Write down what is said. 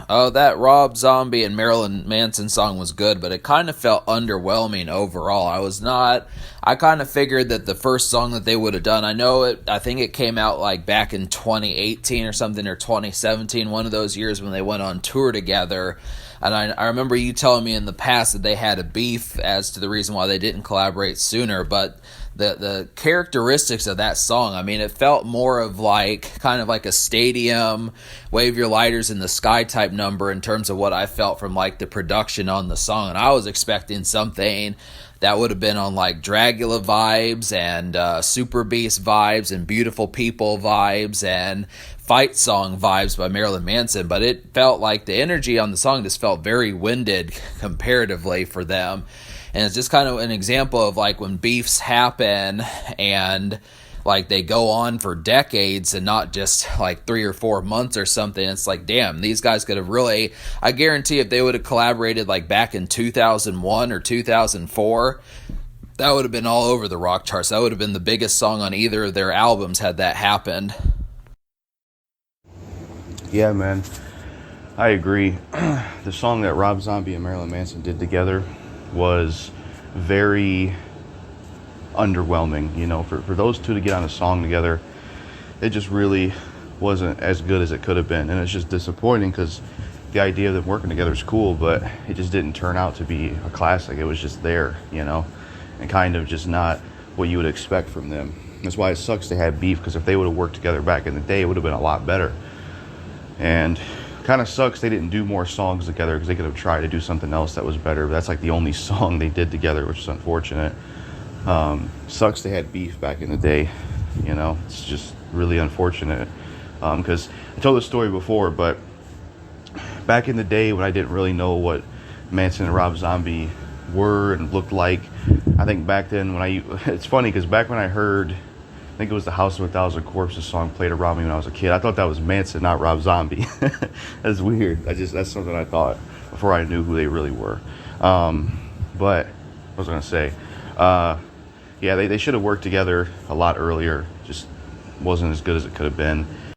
Oh, that Rob Zombie and Marilyn Manson song was good, but it kind of felt underwhelming overall. I kind of figured that the first song that they would have done, I think it came out like back in 2018 or something, or 2017, one of those years when they went on tour together. And I remember you telling me in the past that they had a beef as to the reason why they didn't collaborate sooner, but the characteristics of that song, I mean, it felt more of like kind of like a stadium wave your lighters in the sky type number in terms of what I felt from like the production on the song. And I was expecting something that would have been on like Dragula vibes and Super Beast vibes and Beautiful People vibes and Fight Song vibes by Marilyn Manson, but it felt like the energy on the song just felt very winded comparatively for them. And it's just kind of an example of like when beefs happen and like they go on for decades and not just like 3 or 4 months or something. It's like, damn, these guys could have really, I guarantee if they would have collaborated like back in 2001 or 2004, that would have been all over the rock charts. That would have been the biggest song on either of their albums had that happened. Yeah, man, I agree. The song that Rob Zombie and Marilyn Manson did together was very underwhelming. You know, for those two to get on a song together, it just really wasn't as good as it could have been. And it's just disappointing because the idea of them working together is cool, but it just didn't turn out to be a classic. It was just there, you know, and kind of just not what you would expect from them. That's why it sucks they had beef, because if they would have worked together back in the day, it would have been a lot better. And kind of sucks they didn't do more songs together, because they could have tried to do something else that was better. But that's like the only song they did together, which is unfortunate. Sucks they had beef back in the day. You know, it's just really unfortunate. Because I told this story before, but back in the day when I didn't really know what Manson and Rob Zombie were and looked like, I think back then it's funny because back when I heard, I think it was the House of a Thousand Corpses song played around me when I was a kid, I thought that was Manson, not Rob Zombie. That's weird. That's something I thought before I knew who they really were. But what was I going to say? Yeah, they should have worked together a lot earlier. Just wasn't as good as it could have been.